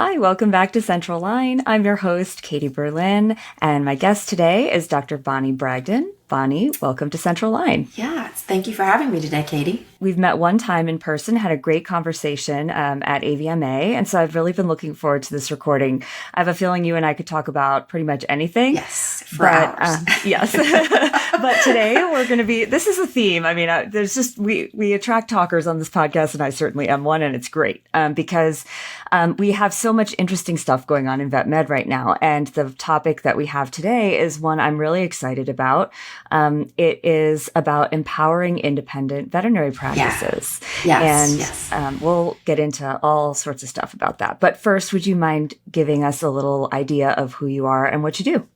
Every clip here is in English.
Hi, welcome back to Central Line. I'm your host, Katie Berlin, and my guest today is Dr. Bonnie Bragdon. Bonnie, welcome to Central Line. Yes, thank you for having me today, Katie. We've met one time in person, had a great conversation at AVMA, and so I've really been looking forward to this recording. I have a feeling you and I could talk about pretty much anything. Yes, for hours. Yes. But today we're going to be, this is a theme. I mean, we attract talkers on this podcast, and I certainly am one, and it's great because we have so much interesting stuff going on in vet med right now. And the topic that we have today is one I'm really excited about. It is about empowering independent veterinary practices. Yes. And we'll get into all sorts of stuff about that. But first, would you mind giving us a little idea of who you are and what you do?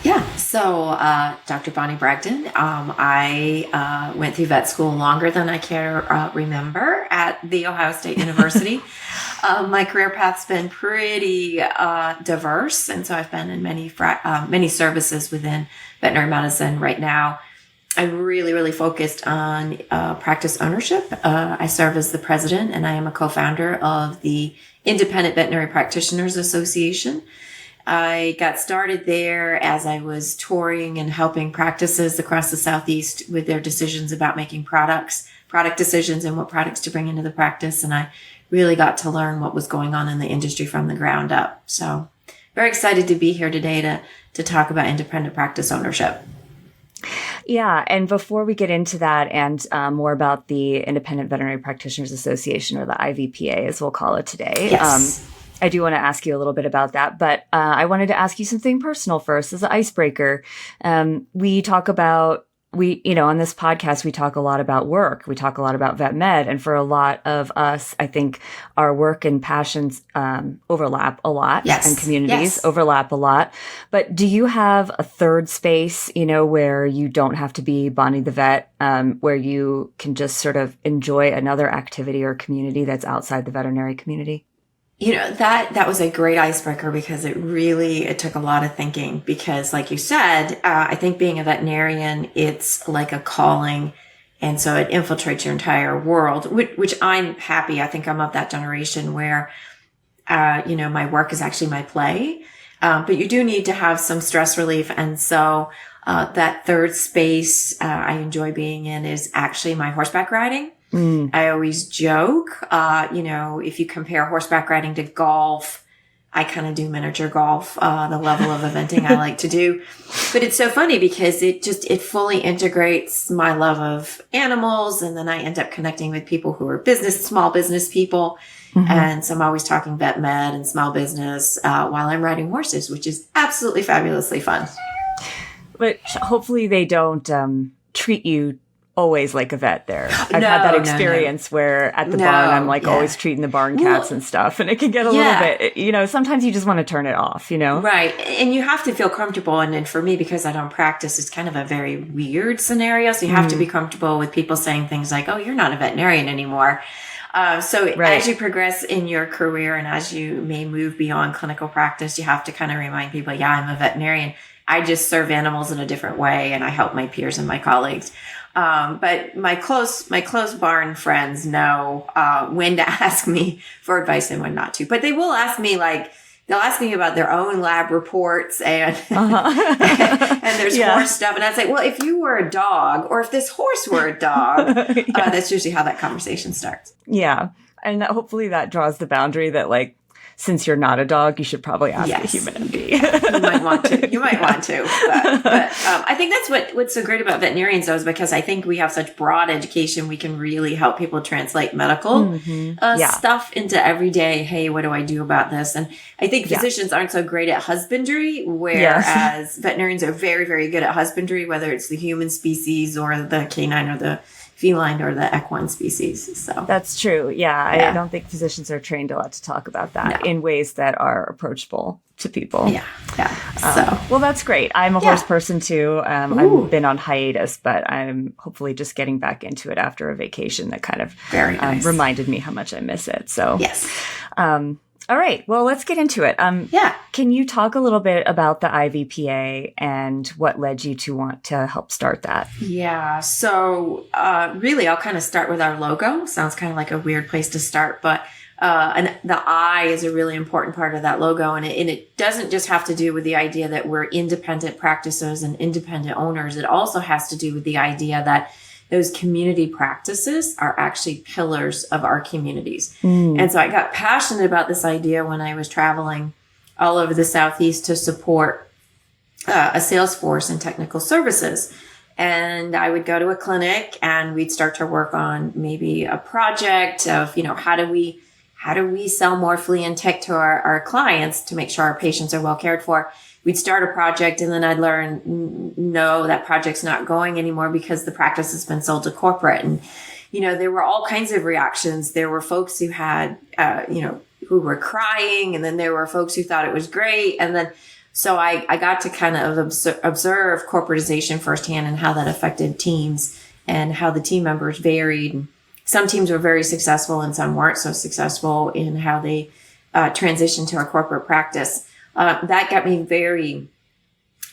Yeah. So, Dr. Bonnie Bragdon, I went through vet school longer than I care remember at The Ohio State University. My career path's been pretty diverse, and so I've been in many services within veterinary medicine. Right now, I'm really focused on practice ownership. I serve as the president, and I am a co-founder of the Independent Veterinary Practitioners Association. I got started there as I was touring and helping practices across the Southeast with their decisions about making product decisions and what products to bring into the practice. And I really got to learn what was going on in the industry from the ground up. So very excited to be here today to talk about independent practice ownership. Yeah. And before we get into that and more about the Independent Veterinary Practitioners Association, or the IVPA, as we'll call it today. Yes. I do want to ask you a little bit about that, but I wanted to ask you something personal first as an icebreaker. We talk about, on this podcast, we talk a lot about work. We talk a lot about vet med. And for a lot of us, I think our work and passions overlap a lot. Yes. And communities overlap a lot. But do you have a third space, where you don't have to be Bonnie the vet, where you can just sort of enjoy another activity or community that's outside the veterinary community? That was a great icebreaker because it took a lot of thinking because like you said, I think being a veterinarian, it's like a calling. And so it infiltrates your entire world, which I'm happy. I think I'm of that generation where, my work is actually my play. But you do need to have some stress relief. And so, that third space, I enjoy being in is actually my horseback riding. I always joke, if you compare horseback riding to golf, I kind of do miniature golf, the level of eventing I like to do. But it's so funny because it fully integrates my love of animals. And then I end up connecting with people who are small business people. Mm-hmm. And so I'm always talking vet med and small business, while I'm riding horses, which is absolutely fabulously fun. But hopefully they don't, treat you always like a vet there. I've had that experience where at the barn, I'm always treating the barn cats and stuff. And it can get a little bit, sometimes you just want to turn it off, Right. And you have to feel comfortable. And then for me, because I don't practice, it's kind of a very weird scenario. So you have to be comfortable with people saying things like, oh, you're not a veterinarian anymore. As you progress in your career and as you may move beyond clinical practice, you have to kind of remind people, I'm a veterinarian. I just serve animals in a different way and I help my peers and my colleagues. But my close barn friends know, when to ask me for advice and when not to, but they will ask me they'll ask me about their own lab reports and, and there's horse stuff. And I'd say, well, if you were a dog or if this horse were a dog, that's usually how that conversation starts. Yeah. And hopefully that draws the boundary that since you're not a dog, you should probably ask a human MD. You might want to. But I think that's what's so great about veterinarians, though, is because I think we have such broad education. We can really help people translate medical stuff into everyday, hey, what do I do about this? And I think physicians aren't so great at husbandry, whereas veterinarians are very, very good at husbandry, whether it's the human species or the canine or the feline or the equine species. So that's true. Yeah. I don't think physicians are trained a lot to talk about that in ways that are approachable to people. Well, that's great. I'm a horse person too. I've been on hiatus, but I'm hopefully just getting back into it after a vacation that kind of very nice. Reminded me how much I miss it. So yes. All right. Well, let's get into it. Yeah. Can you talk a little bit about the IVPA and what led you to want to help start that? Yeah. So really, I'll kind of start with our logo. Sounds kind of like a weird place to start, but and the I is a really important part of that logo. And it doesn't just have to do with the idea that we're independent practices and independent owners. It also has to do with the idea that those community practices are actually pillars of our communities. And so I got passionate about this idea when I was traveling all over the Southeast to support a sales force and technical services. And I would go to a clinic and we'd start to work on maybe a project of, how do we sell more flea and tick to our clients to make sure our patients are well cared for? We'd start a project and then I'd learn, no, that project's not going anymore because the practice has been sold to corporate. And, there were all kinds of reactions. There were folks who had, who were crying, and then there were folks who thought it was great. And then, so I got to kind of observe corporatization firsthand and how that affected teams and how the team members varied. Some teams were very successful and some weren't so successful in how they transitioned to our corporate practice. That got me very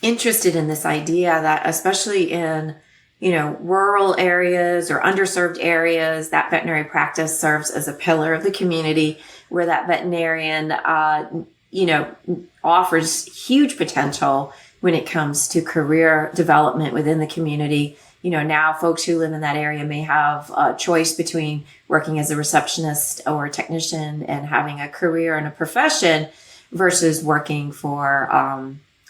interested in this idea that especially in, rural areas or underserved areas, that veterinary practice serves as a pillar of the community where that veterinarian, offers huge potential when it comes to career development within the community. Now folks who live in that area may have a choice between working as a receptionist or a technician and having a career and a profession versus working for,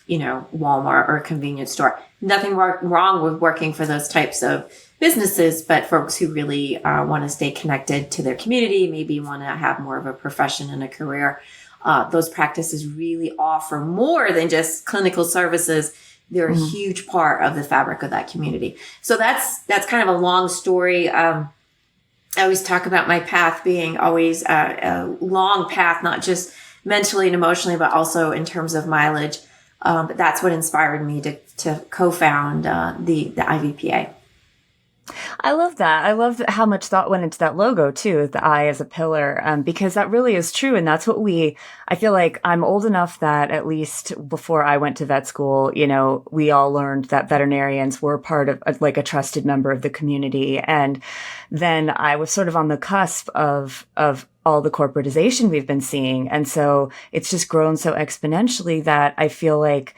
Walmart or a convenience store. Nothing wrong with working for those types of businesses, but folks who really want to stay connected to their community, maybe want to have more of a profession and a career. Those practices really offer more than just clinical services. They're a huge part of the fabric of that community. So that's kind of a long story. I always talk about my path being always a long path, not just mentally and emotionally, but also in terms of mileage. But that's what inspired me to co-found the IVPA. I love that. I love how much thought went into that logo too, the I as a pillar, because that really is true. And that's what I feel like I'm old enough that at least before I went to vet school, we all learned that veterinarians were part of like a trusted member of the community. And then I was sort of on the cusp of all the corporatization we've been seeing. And so it's just grown so exponentially that I feel like,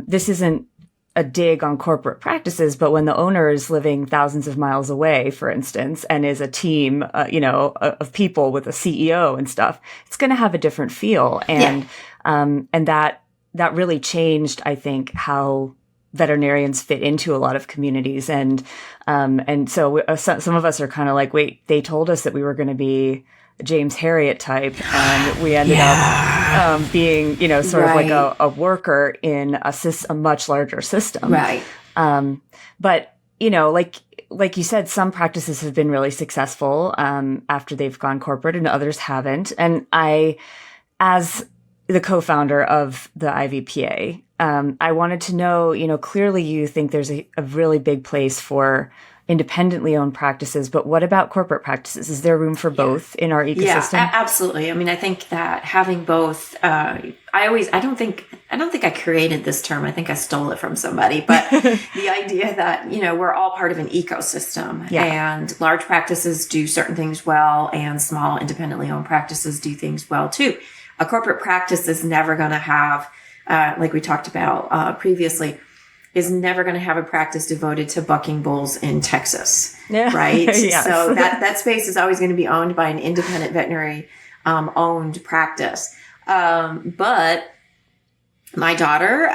this isn't a dig on corporate practices, but when the owner is living thousands of miles away, for instance, and is a team, of people with a CEO and stuff, it's going to have a different feel. And, and that really changed, I think, how veterinarians fit into a lot of communities. And so some of us are kind of like, wait, they told us that we were going to be James Harriet type, and we ended up being, sort of like a worker in a much larger system. Right. But, like you said, some practices have been really successful after they've gone corporate and others haven't. And I, as the co-founder of the IVPA, I wanted to know, clearly you think there's a really big place for independently owned practices, but what about corporate practices? Is there room for both in our ecosystem? Yeah, absolutely. I mean, I think that having both, I don't think I created this term. I think I stole it from somebody, but the idea that, we're all part of an ecosystem and large practices do certain things well and small independently owned practices do things well too. A corporate practice is never going to have, like we talked about previously, is never going to have a practice devoted to bucking bulls in Texas, right? Yes. So that space is always going to be owned by an independent veterinary owned practice. But my daughter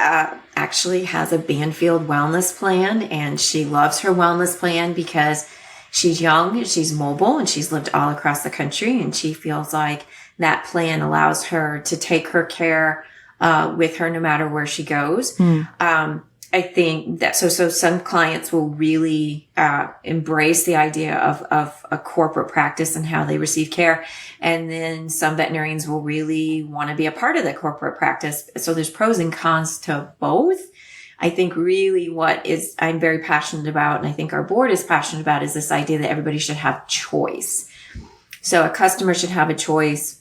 actually has a Banfield wellness plan, and she loves her wellness plan because she's young, she's mobile, and she's lived all across the country, and she feels like that plan allows her to take her care with her no matter where she goes. I think that so some clients will really embrace the idea of a corporate practice and how they receive care. And then some veterinarians will really want to be a part of that corporate practice. So there's pros and cons to both. I think really I'm very passionate about, and I think our board is passionate about, is this idea that everybody should have choice. So a customer should have a choice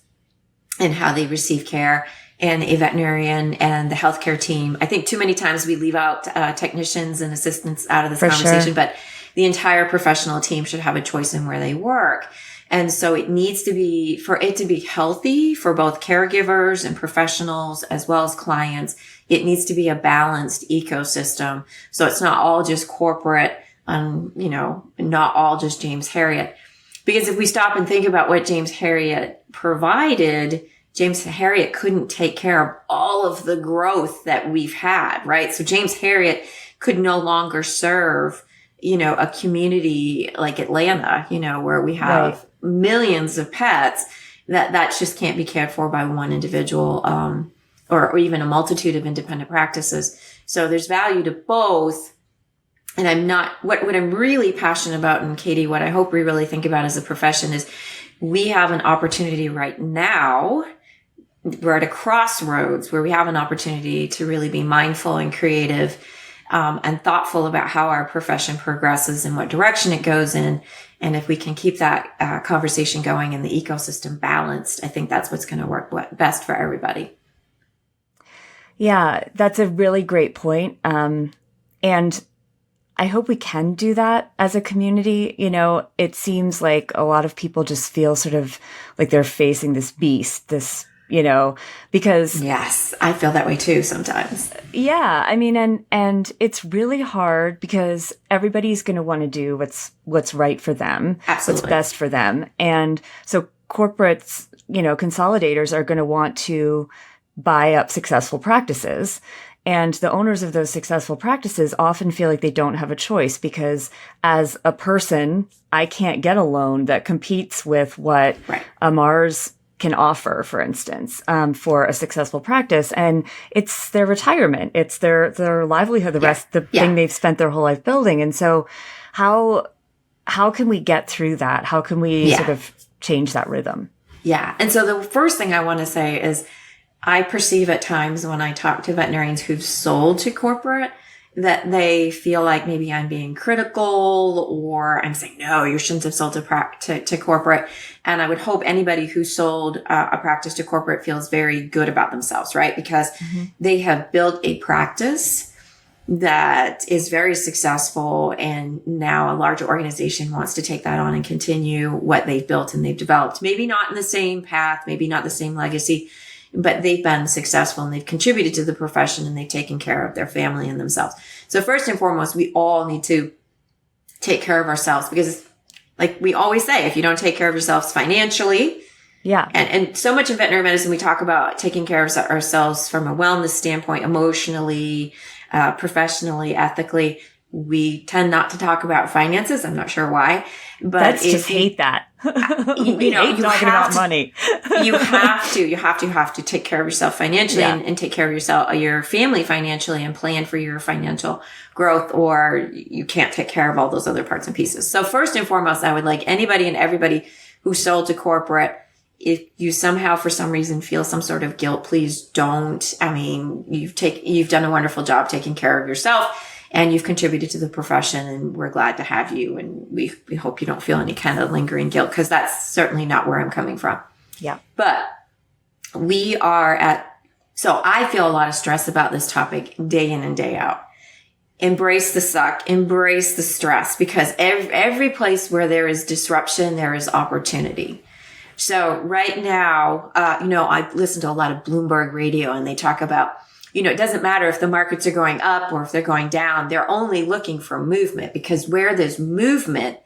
and how they receive care, and a veterinarian and the healthcare team. I think too many times we leave out technicians and assistants out of this conversation, but the entire professional team should have a choice in where they work. And so it needs to be, for it to be healthy for both caregivers and professionals as well as clients, it needs to be a balanced ecosystem. So it's not all just corporate, not all just James Herriot. Because if we stop and think about what James Herriot provided, James Herriot couldn't take care of all of the growth that we've had, right? So James Herriot could no longer serve, a community like Atlanta, where we have millions of pets that just can't be cared for by one individual, or even a multitude of independent practices. So there's value to both. And what I'm really passionate about, and Katie, what I hope we really think about as a profession is we have an opportunity right now. We're at a crossroads where we have an opportunity to really be mindful and creative, and thoughtful about how our profession progresses and what direction it goes in. And if we can keep that conversation going and the ecosystem balanced, I think that's what's going to work best for everybody. Yeah, that's a really great point. And I hope we can do that as a community. It seems like a lot of people just feel sort of like they're facing this beast, because. Yes, I feel that way too sometimes. Yeah. I mean, and it's really hard because everybody's going to want to do what's right for them. Absolutely. What's best for them. And so corporates, consolidators are going to want to buy up successful practices. And the owners of those successful practices often feel like they don't have a choice because as a person, I can't get a loan that competes with what a Mars can offer, for instance, for a successful practice. And it's their retirement. It's their livelihood, the thing they've spent their whole life building. And so how can we get through that? How can we sort of change that rhythm? Yeah. And so the first thing I want to say is I perceive at times when I talk to veterinarians who've sold to corporate that they feel like maybe I'm being critical or I'm saying, no, you shouldn't have sold to corporate. And I would hope anybody who sold a practice to corporate feels very good about themselves, right? Because they have built a practice that is very successful. And now a larger organization wants to take that on and continue what they've built and they've developed. Maybe not in the same path, maybe not the same legacy, but they've been successful and they've contributed to the profession and they've taken care of their family and themselves. So first and foremost, we all need to take care of ourselves because like we always say, if you don't take care of yourselves financially, and so much in veterinary medicine, we talk about taking care of ourselves from a wellness standpoint, emotionally, professionally, ethically. We tend not to talk about finances. I'm not sure why, but just hate that. you hate talking about money. you have to take care of yourself financially and take care of your family financially and plan for your financial growth, or you can't take care of all those other parts and pieces. So first and foremost, I would like anybody and everybody who sold to corporate, if you somehow for some reason feel some sort of guilt, please don't. I mean, you've done a wonderful job taking care of yourself. And you've contributed to the profession and we're glad to have you. And we hope you don't feel any kind of lingering guilt because that's certainly not where I'm coming from. Yeah. But so I feel a lot of stress about this topic day in and day out. Embrace the suck, embrace the stress because every place where there is disruption, there is opportunity. So right now, I listen to a lot of Bloomberg radio and they talk about, it doesn't matter if the markets are going up or if they're going down. They're only looking for movement because where there's movement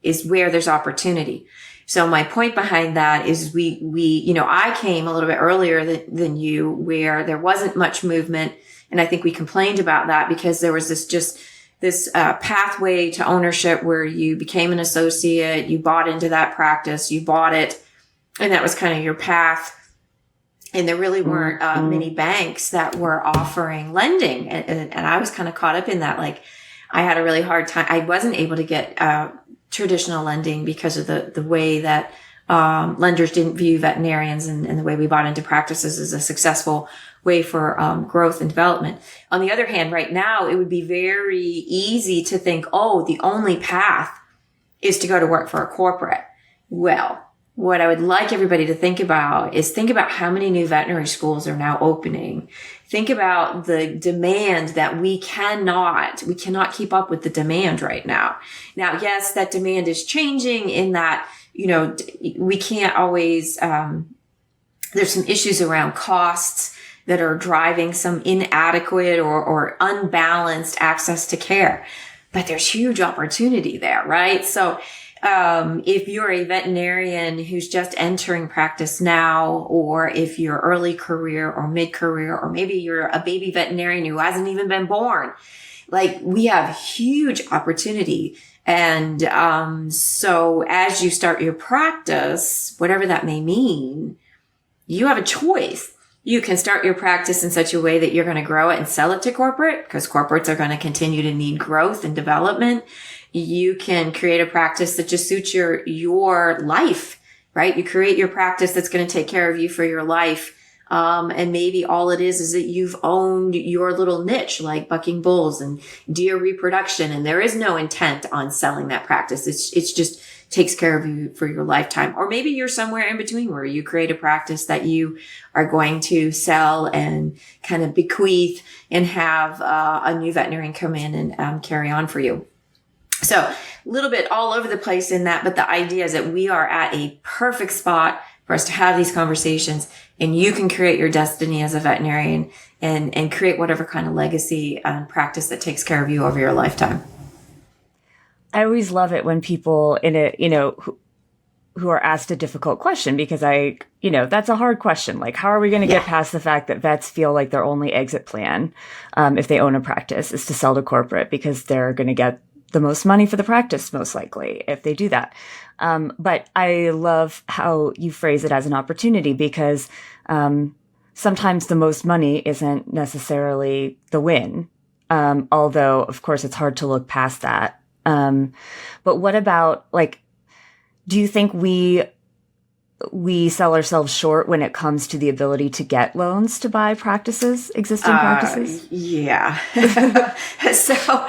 is where there's opportunity. So my point behind that is I came a little bit earlier than you where there wasn't much movement. And I think we complained about that because there was this pathway to ownership where you became an associate, you bought into that practice, you bought it, and that was kind of your path. And there really weren't many banks that were offering lending. And I was kind of caught up in that. Like I had a really hard time. I wasn't able to get traditional lending because of the way that lenders didn't view veterinarians and the way we bought into practices as a successful way for growth and development. On the other hand, right now, it would be very easy to think, the only path is to go to work for a corporate. Well, what I would like everybody to think about is think about how many new veterinary schools are now opening. Think about the demand that we cannot keep up with the demand right now. Now, yes, that demand is changing in that, we can't always, there's some issues around costs that are driving some inadequate or unbalanced access to care. But there's huge opportunity there, right? So, if you're a veterinarian who's just entering practice now, or if you're early career or mid-career, or maybe you're a baby veterinarian who hasn't even been born, like, we have huge opportunity. And so as you start your practice, whatever that may mean, you have a choice. You can start your practice in such a way that you're going to grow it and sell it to corporate, because corporates are going to continue to need growth and development. You can create a practice that just suits your life, right? You create your practice that's going to take care of you for your life. And maybe all it is that you've owned your little niche, like bucking bulls and deer reproduction. And there is no intent on selling that practice. It's just takes care of you for your lifetime. Or maybe you're somewhere in between where you create a practice that you are going to sell and kind of bequeath and have a new veterinarian come in and carry on for you. So a little bit all over the place in that, but the idea is that we are at a perfect spot for us to have these conversations, and you can create your destiny as a veterinarian and create whatever kind of legacy and practice that takes care of you over your lifetime. I always love it when people who are asked a difficult question, because that's a hard question. Like, how are we going to get past the fact that vets feel like their only exit plan, if they own a practice, is to sell to corporate, because they're going to get the most money for the practice, most likely, if they do that. But I love how you phrase it as an opportunity, because sometimes the most money isn't necessarily the win. Although, of course, it's hard to look past that. But what about, do you think we sell ourselves short when it comes to the ability to get loans to buy existing practices? Yeah. So,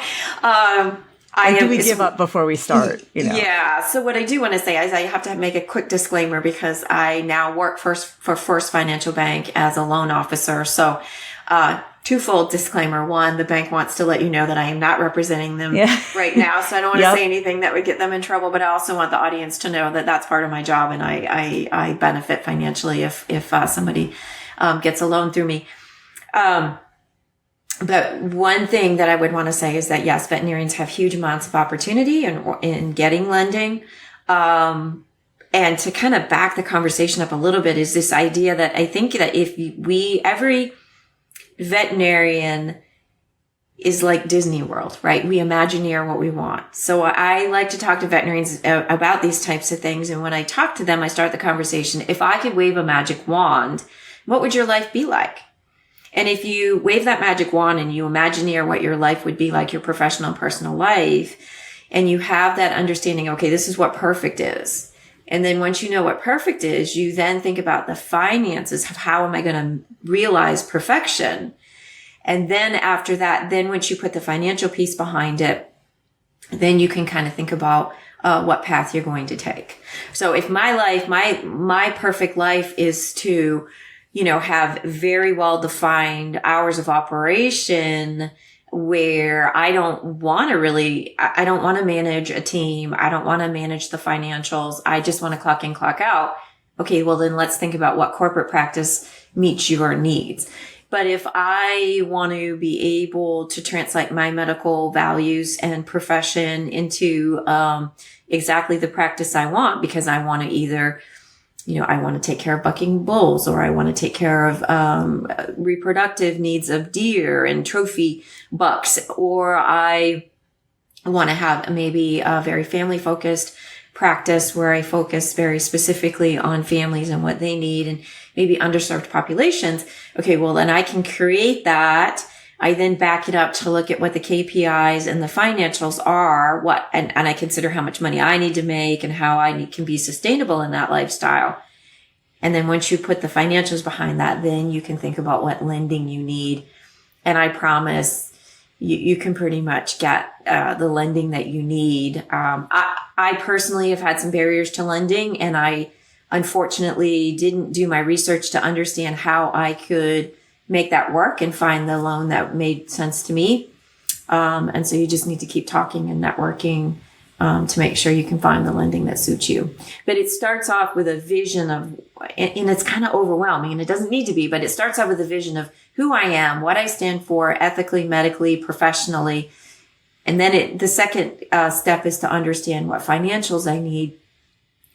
do we give up before we start? Yeah. So what I do want to say is I have to make a quick disclaimer, because I now work for First Financial Bank as a loan officer. So, twofold disclaimer. One, the bank wants to let you know that I am not representing them right now. So I don't want to say anything that would get them in trouble, but I also want the audience to know that that's part of my job. And I benefit financially if somebody, gets a loan through me. But one thing that I would want to say is that, yes, veterinarians have huge amounts of opportunity in getting lending. And to kind of back the conversation up a little bit is this idea that I think that every veterinarian is like Disney World, right? We Imagineer what we want. So I like to talk to veterinarians about these types of things. And when I talk to them, I start the conversation. If I could wave a magic wand, what would your life be like? And if you wave that magic wand and you Imagineer what your life would be like, your professional and personal life, and you have that understanding, okay, this is what perfect is. And then once you know what perfect is, you then think about the finances of how am I going to realize perfection? And then after that, then once you put the financial piece behind it, then you can kind of think about what path you're going to take. So if my life, my perfect life is to have very well-defined hours of operation where I don't want to manage a team. I don't want to manage the financials. I just want to clock in, clock out. Okay, well then let's think about what corporate practice meets your needs. But if I want to be able to translate my medical values and profession into exactly the practice I want, because I want to either I want to take care of bucking bulls, or I want to take care of reproductive needs of deer and trophy bucks, or I want to have maybe a very family-focused practice where I focus very specifically on families and what they need and maybe underserved populations. Okay, well, then I can create that. I then back it up to look at what the KPIs and the financials are, and I consider how much money I need to make and how I can be sustainable in that lifestyle. And then once you put the financials behind that, then you can think about what lending you need. And I promise you can pretty much get the lending that you need. I personally have had some barriers to lending, and I unfortunately didn't do my research to understand how I could make that work and find the loan that made sense to me. And so you just need to keep talking and networking to make sure you can find the lending that suits you. But it starts off with a vision of, and it's kind of overwhelming, and it doesn't need to be, but it starts off with a vision of who I am, what I stand for ethically, medically, professionally. And then the second step is to understand what financials I need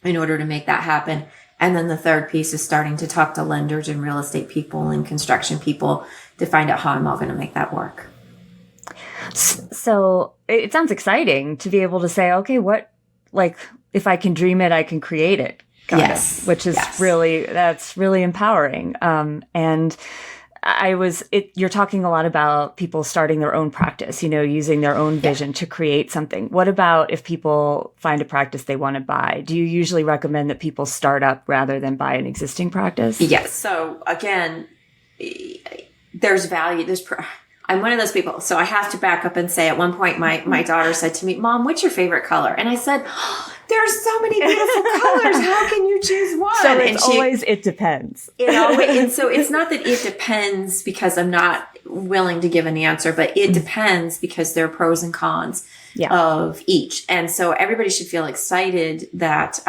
in order to make that happen. And then the third piece is starting to talk to lenders and real estate people and construction people to find out how I'm all going to make that work. So it sounds exciting to be able to say, okay, if I can dream it, I can create it. Yes. Which is that's really empowering. And you're talking a lot about people starting their own practice, using their own vision to create something. What about if people find a practice they want to buy? Do you usually recommend that people start up rather than buy an existing practice? Yes. So again, there's value. I'm one of those people. So I have to back up and say at one point, my daughter said to me, Mom, what's your favorite color? And I said, there's so many beautiful colors. How can you choose one? So it depends. And so it's not that it depends because I'm not willing to give an answer, but it depends because there are pros and cons of each. And so everybody should feel excited that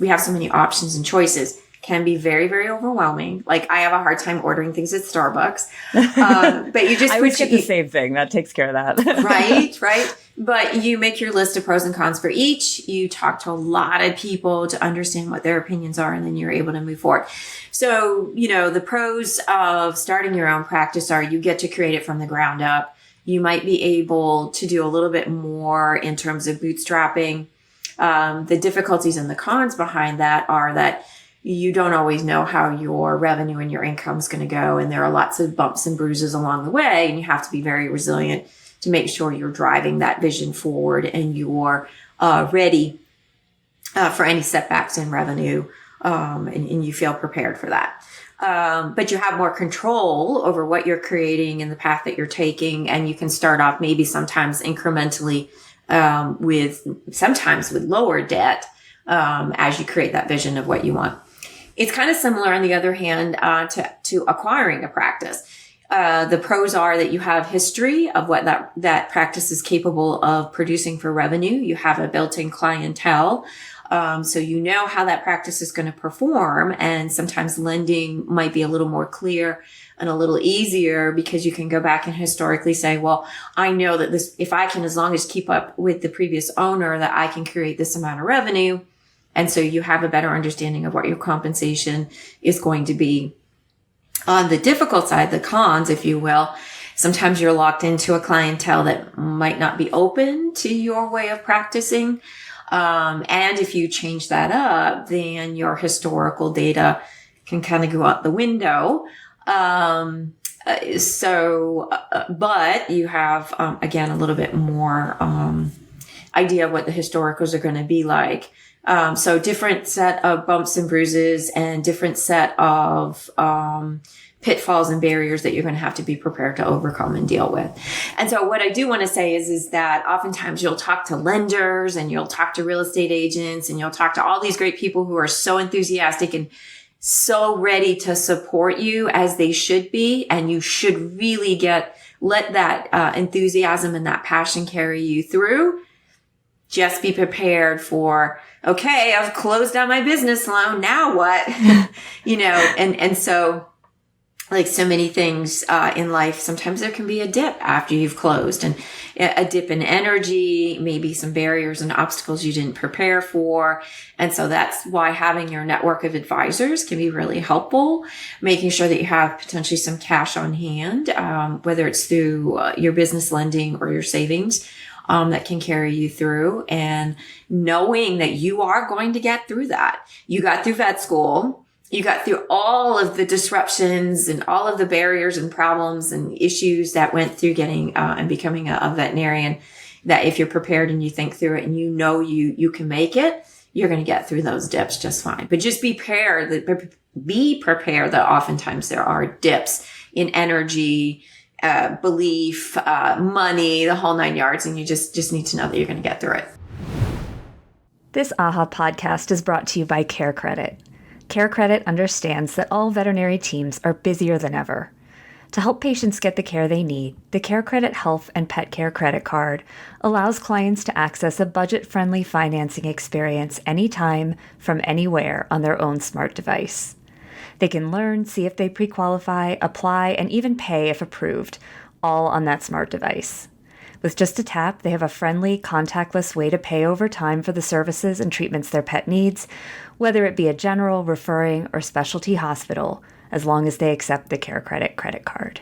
we have so many options and choices. Can be very, very overwhelming. Like I have a hard time ordering things at Starbucks. But you just I always get the same thing. That takes care of that. Right. But you make your list of pros and cons for each. You talk to a lot of people to understand what their opinions are, and then you're able to move forward. So, the pros of starting your own practice are you get to create it from the ground up. You might be able to do a little bit more in terms of bootstrapping. The difficulties and the cons behind that are that you don't always know how your revenue and your income is going to go. And there are lots of bumps and bruises along the way. And you have to be very resilient to make sure you're driving that vision forward and you're ready for any setbacks in revenue. And you feel prepared for that. But you have more control over what you're creating and the path that you're taking. And you can start off maybe sometimes incrementally sometimes with lower debt as you create that vision of what you want. It's kind of similar, on the other hand, to acquiring a practice. The pros are that you have history of what that practice is capable of producing for revenue. You have a built-in clientele. So you know how that practice is going to perform. And sometimes lending might be a little more clear and a little easier because you can go back and historically say, well, I know that if I can, as long as keep up with the previous owner, that I can create this amount of revenue. And so you have a better understanding of what your compensation is going to be. On the difficult side, the cons, if you will, sometimes you're locked into a clientele that might not be open to your way of practicing. And if you change that up, then your historical data can kind of go out the window. But you have, again, a little bit more idea of what the historicals are going to be like. So different set of bumps and bruises and different set of pitfalls and barriers that you're going to have to be prepared to overcome and deal with. And so what I do want to say is that oftentimes you'll talk to lenders and you'll talk to real estate agents and you'll talk to all these great people who are so enthusiastic and so ready to support you as they should be. And you should really let that enthusiasm and that passion carry you through. Just be prepared for, okay, I've closed out my business loan. Now what? And so like so many things in life, sometimes there can be a dip after you've closed, and a dip in energy, maybe some barriers and obstacles you didn't prepare for. And so that's why having your network of advisors can be really helpful, making sure that you have potentially some cash on hand, whether it's through your business lending or your savings. That can carry you through, and knowing that you are going to get through that. You got through vet school. You got through all of the disruptions and all of the barriers and problems and issues that went through getting and becoming a veterinarian, that if you're prepared and you think through it and you can make it, you're going to get through those dips just fine. But just be prepared that oftentimes there are dips in energy, belief, money, the whole 9 yards, and you just need to know that you're going to get through it. This AAHA podcast is brought to you by CareCredit. CareCredit understands that all veterinary teams are busier than ever. To help patients get the care they need, the CareCredit Health and Pet Care Credit Card allows clients to access a budget-friendly financing experience anytime, from anywhere on their own smart device. They can learn, see if they pre-qualify, apply, and even pay if approved, all on that smart device. With just a tap, they have a friendly, contactless way to pay over time for the services and treatments their pet needs, whether it be a general, referring, or specialty hospital, as long as they accept the CareCredit credit card.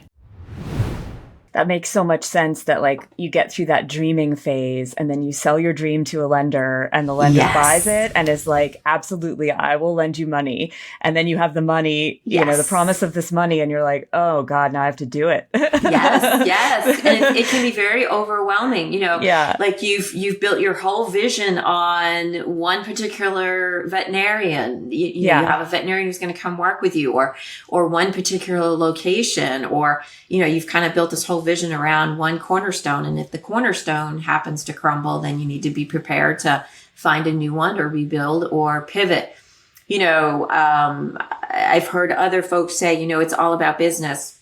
That makes so much sense that like you get through that dreaming phase and then you sell your dream to a lender and the lender buys it and is like, absolutely, I will lend you money. And then you have the money, you know, the promise of this money and you're like, oh God, now I have to do it. Yes. And it can be very overwhelming, you know, like you've built your whole vision on one particular veterinarian. You have a veterinarian who's going to come work with you or one particular location, or, you know, you've kind of built this whole vision around one cornerstone. And if the cornerstone happens to crumble, then you need to be prepared to find a new one or rebuild or pivot. You know, I've heard other folks say, you know, it's all about business.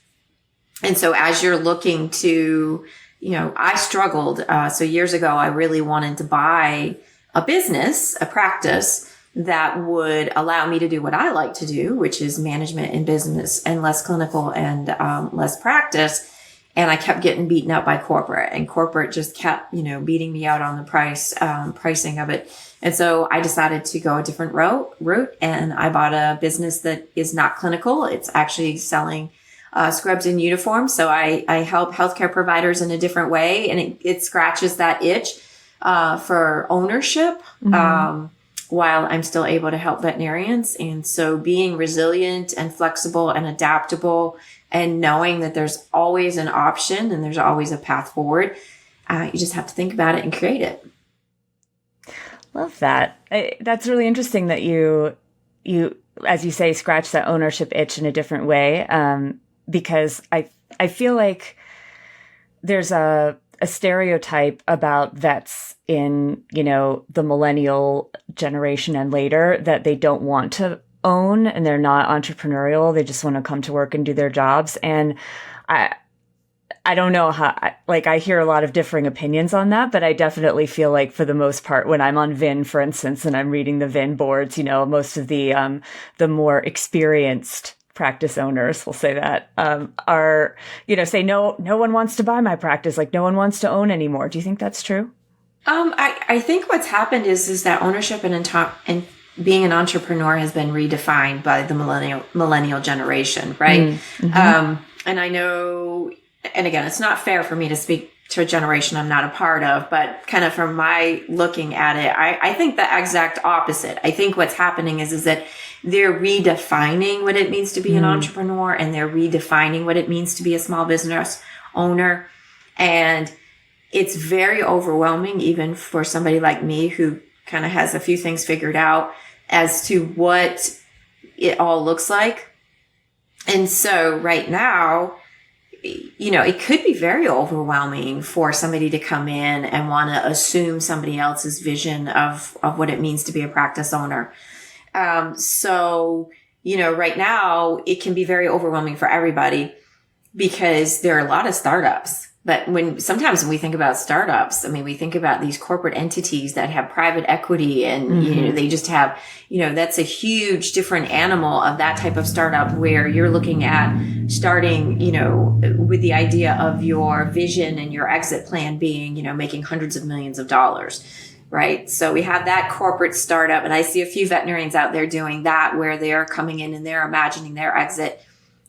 And so as you're looking to, you know, I struggled. So years ago, I really wanted to buy a business, a practice that would allow me to do what I like to do, which is management and business and less clinical and less practice. And I kept getting beaten up by corporate, and corporate just kept, you know, beating me out on the pricing of it. And so I decided to go a different route, and I bought a business that is not clinical. It's actually selling scrubs and uniforms. So I help healthcare providers in a different way, and it scratches that itch for ownership. While I'm still able to help veterinarians. And so being resilient and flexible and adaptable and knowing that there's always an option and there's always a path forward, you just have to think about it and create it. Love that. That's really interesting that you, as you say, scratch that ownership itch in a different way. Because I feel like there's a stereotype about vets in, you know, the millennial generation and later, that they don't want to own and they're not entrepreneurial. They just want to come to work and do their jobs. And I don't know how, I hear a lot of differing opinions on that, but I definitely feel like for the most part, when I'm on VIN, for instance, and I'm reading the VIN boards, you know, most of the more experienced practice owners, will say that, are, you know, say, no one wants to buy my practice. Like no one wants to own anymore. Do you think that's true? I think what's happened is that ownership and being an entrepreneur has been redefined by the millennial generation, right? And I know, and again, it's not fair for me to speak to a generation I'm not a part of, but kind of from my looking at it, I think the exact opposite. I think what's happening is that they're redefining what it means to be an entrepreneur, and they're redefining what it means to be a small business owner. And it's very overwhelming, even for somebody like me who kind of has a few things figured out as to what it all looks like. And so right now, you know, it could be very overwhelming for somebody to come in and want to assume somebody else's vision of what it means to be a practice owner. So, you know, right now it can be very overwhelming for everybody because there are a lot of startups. But sometimes when we think about startups, I mean, we think about these corporate entities that have private equity and, you know, they just have, you know, that's a huge different animal of that type of startup where you're looking at starting, you know, with the idea of your vision and your exit plan being, you know, making hundreds of millions of dollars. Right. So we have that corporate startup, and I see a few veterinarians out there doing that, where they are coming in and they're imagining their exit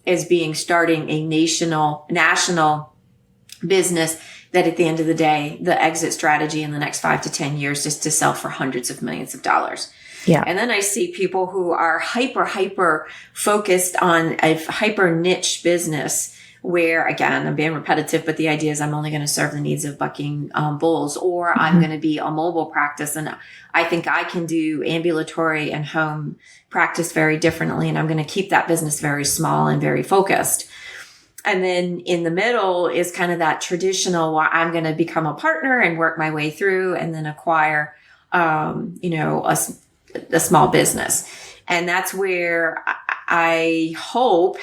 as starting a national business that at the end of the day, the exit strategy in the next 5 to 10 years is to sell for hundreds of millions of dollars. Yeah. And then I see people who are hyper focused on a hyper niche business where, again, I'm being repetitive, but the idea is I'm only going to serve the needs of bucking bulls, or I'm going to be a mobile practice. And I think I can do ambulatory and home practice very differently. And I'm going to keep that business very small and very focused. And then in the middle is kind of that traditional, where I'm going to become a partner and work my way through and then acquire, you know, a small business. And that's where I hope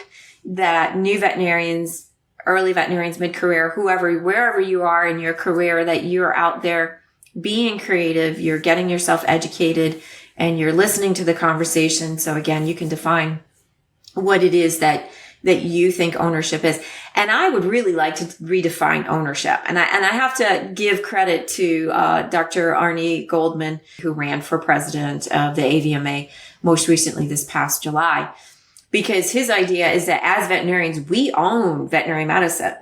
that new veterinarians, early veterinarians, mid-career, wherever you are in your career, that you're out there being creative, you're getting yourself educated, and you're listening to the conversation. So again, you can define what it is that you think ownership is. And I would really like to redefine ownership. And I have to give credit to Dr. Arnie Goldman, who ran for president of the AVMA most recently this past July, because his idea is that as veterinarians, we own veterinary medicine.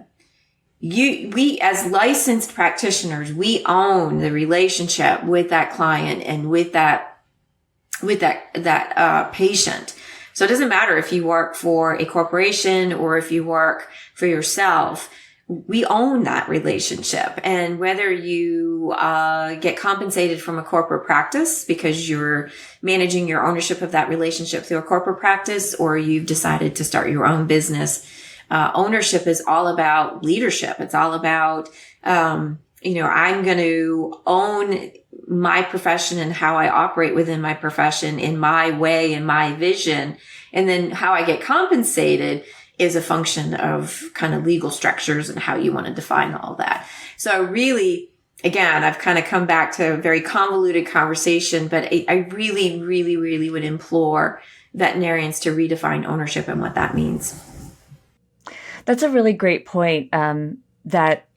We as licensed practitioners, we own the relationship with that client and with that patient. So it doesn't matter if you work for a corporation or if you work for yourself. We own that relationship. And whether you get compensated from a corporate practice because you're managing your ownership of that relationship through a corporate practice, or you've decided to start your own business, ownership is all about leadership. It's all about, I'm going to own my profession and how I operate within my profession in my way, in my vision. And then how I get compensated is a function of kind of legal structures and how you want to define all that. So really, again, I've kind of come back to a very convoluted conversation, but I really, really, really would implore veterinarians to redefine ownership and what that means. That's a really great point, that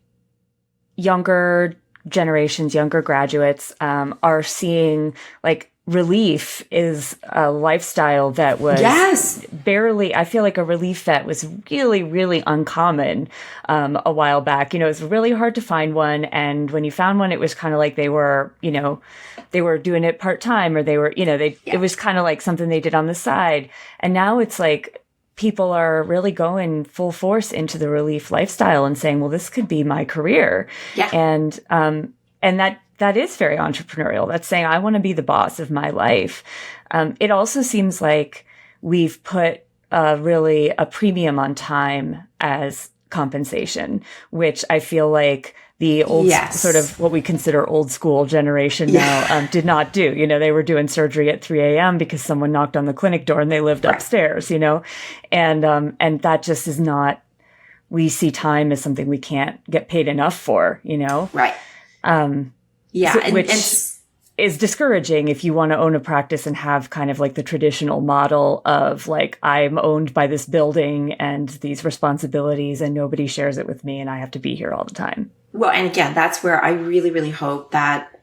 younger generations, younger graduates, are seeing like relief is a lifestyle that was barely, I feel like a relief vet was really, really uncommon a while back. It was really hard to find one. And when you found one, it was kind of like they were doing it part-time, or they were, it was kind of like something they did on the side. And now it's like, people are really going full force into the relief lifestyle and saying, well, this could be my career. Yeah. And that is very entrepreneurial. That's saying, I want to be the boss of my life. It also seems like we've put really a premium on time as compensation, which I feel like the old sort of what we consider old school generation now did not do. They were doing surgery at 3 a.m. because someone knocked on the clinic door and they lived upstairs, and that just is not, we see time as something we can't get paid enough for, Right. Which is discouraging if you want to own a practice and have kind of like the traditional model of like, I'm owned by this building and these responsibilities and nobody shares it with me and I have to be here all the time. Well, and again, that's where I really, really hope that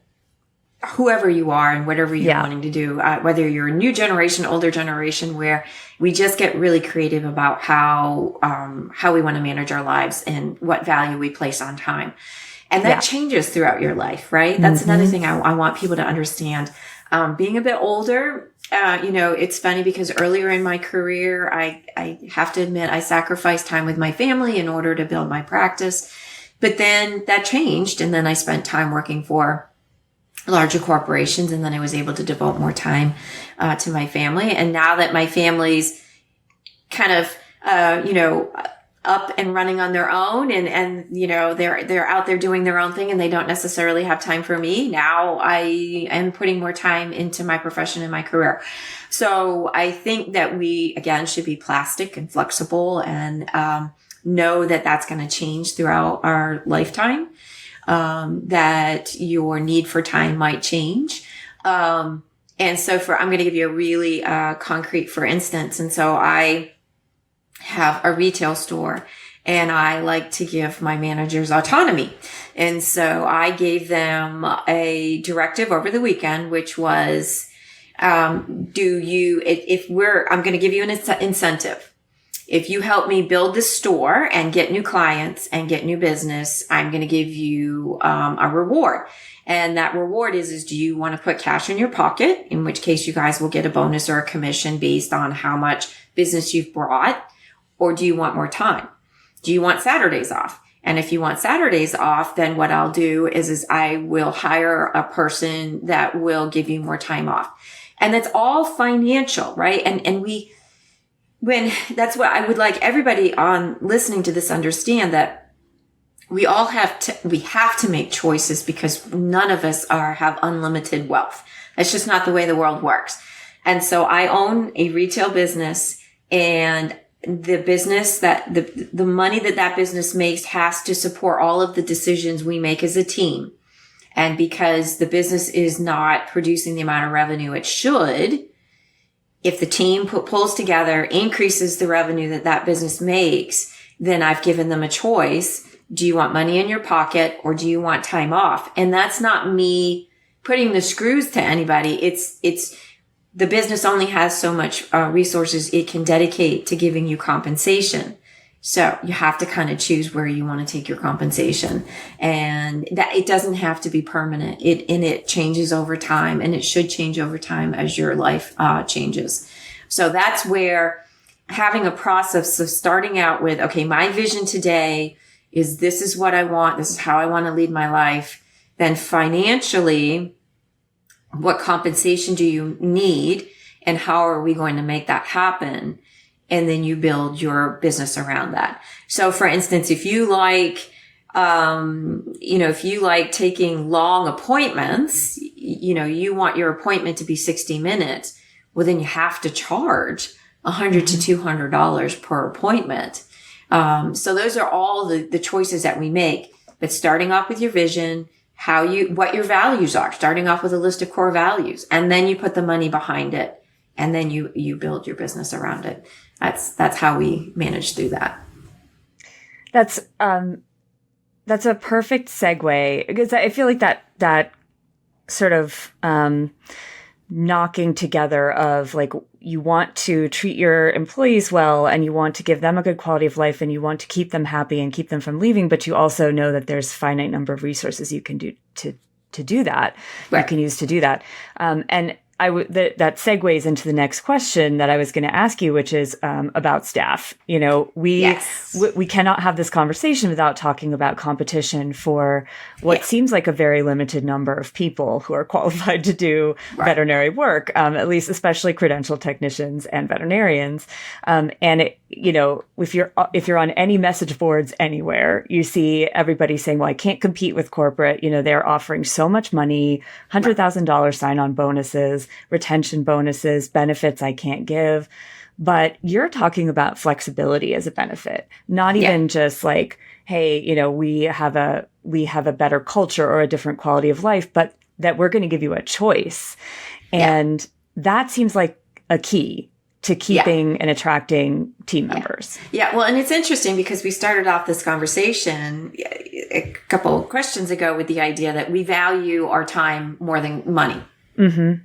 whoever you are and whatever you're wanting to do, whether you're a new generation, older generation, where we just get really creative about how we want to manage our lives and what value we place on time. And that changes throughout your life, right? That's another thing I want people to understand. Being a bit older, it's funny because earlier in my career, I have to admit, I sacrificed time with my family in order to build my practice. But then that changed. And then I spent time working for larger corporations. And then I was able to devote more time to my family. And now that my family's kind of, up and running on their own and they're out there doing their own thing and they don't necessarily have time for me. Now I am putting more time into my profession and my career. So I think that we, again, should be plastic and flexible and, know that that's going to change throughout our lifetime, that your need for time might change. And so I'm going to give you a really, concrete, for instance. And so I have a retail store and I like to give my managers autonomy. And so I gave them a directive over the weekend, which was, I'm going to give you an incentive. If you help me build the store and get new clients and get new business, I'm going to give you a reward. And that reward is do you want to put cash in your pocket? In which case you guys will get a bonus or a commission based on how much business you've brought. Or do you want more time? Do you want Saturdays off? And if you want Saturdays off, then what I'll do is I will hire a person that will give you more time off. And that's all financial, right? That's what I would like everybody on listening to this understand, that we have to make choices because none of us have unlimited wealth. That's just not the way the world works. And so I own a retail business, and the business that the money that business makes has to support all of the decisions we make as a team. And because the business is not producing the amount of revenue it should, if the team pulls together, increases the revenue that business makes, then I've given them a choice. Do you want money in your pocket or do you want time off? And that's not me putting the screws to anybody. It's the business only has so much resources it can dedicate to giving you compensation. So you have to kind of choose where you want to take your compensation, and that it doesn't have to be permanent. It changes over time, and it should change over time as your life changes. So that's where having a process of starting out with, okay, my vision today is this is what I want. This is how I want to lead my life. Then financially, what compensation do you need and how are we going to make that happen? And then you build your business around that. So for instance, if you like, if you like taking long appointments, you want your appointment to be 60 minutes. Well, then you have to charge $100 to $200 per appointment. So those are all the choices that we make. But starting off with your vision, what your values are, starting off with a list of core values, and then you put the money behind it, and then you build your business around it. That's how we manage through that. That's a perfect segue, because I feel like that sort of knocking together of like, you want to treat your employees well and you want to give them a good quality of life and you want to keep them happy and keep them from leaving, but you also know that there's a finite number of resources you can do to do that. Right. You can use to do that. And that segues into the next question that I was going to ask you, which is about staff. We cannot have this conversation without talking about competition for what seems like a very limited number of people who are qualified to do veterinary work, at least especially credentialed technicians and veterinarians. If you're on any message boards anywhere, you see everybody saying, well, I can't compete with corporate. They're offering so much money, $100,000 sign-on bonuses, retention bonuses, benefits I can't give. But you're talking about flexibility as a benefit, not even just like, hey, we have a better culture or a different quality of life, but that we're going to give you a choice. And that seems like a key to keeping and attracting team members. Yeah. Well, and it's interesting because we started off this conversation a couple of questions ago with the idea that we value our time more than money. Mm-hmm.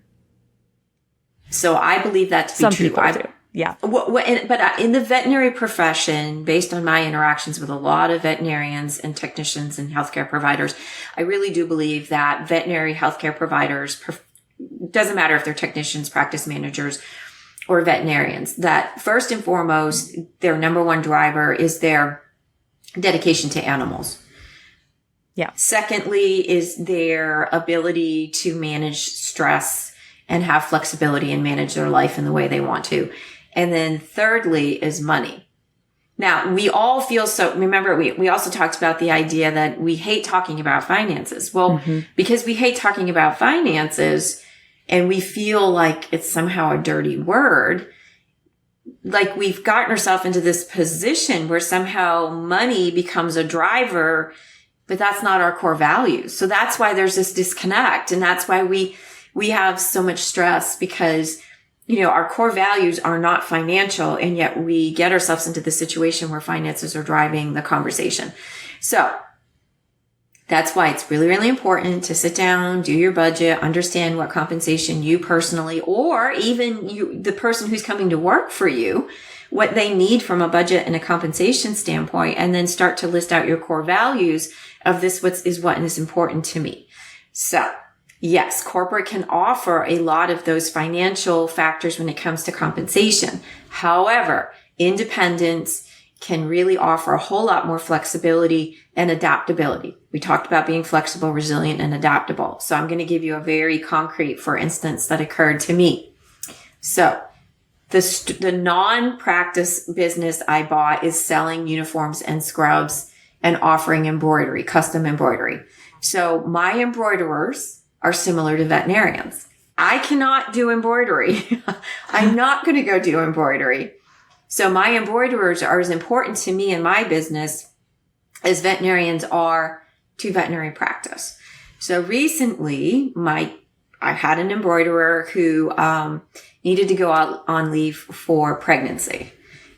So I believe that to be true. Some people do. Yeah. But in the veterinary profession, based on my interactions with a lot of veterinarians and technicians and healthcare providers, I really do believe that veterinary healthcare providers, doesn't matter if they're technicians, practice managers, or veterinarians, that first and foremost, their number one driver is their dedication to animals. Yeah. Secondly is their ability to manage stress and have flexibility and manage their life in the way they want to. And then thirdly is money. Now, we all feel remember, we also talked about the idea that we hate talking about finances. Well, because we hate talking about finances and we feel like it's somehow a dirty word, like we've gotten ourselves into this position where somehow money becomes a driver, but that's not our core values. So that's why there's this disconnect. And that's why we have so much stress because, our core values are not financial. And yet we get ourselves into the situation where finances are driving the conversation. So that's why it's really, really important to sit down, do your budget, understand what compensation you personally, or even the person who's coming to work for you, what they need from a budget and a compensation standpoint, and then start to list out your core values of this, what is important to me. So yes, corporate can offer a lot of those financial factors when it comes to compensation. However, independence can really offer a whole lot more flexibility and adaptability. We talked about being flexible, resilient, and adaptable. So I'm going to give you a very concrete, for instance, that occurred to me. So the non-practice business I bought is selling uniforms and scrubs and offering embroidery, custom embroidery. So my embroiderers are similar to veterinarians. I cannot do embroidery. I'm not going to go do embroidery. So my embroiderers are as important to me in my business as veterinarians are to veterinary practice. So recently, I had an embroiderer who needed to go out on leave for pregnancy.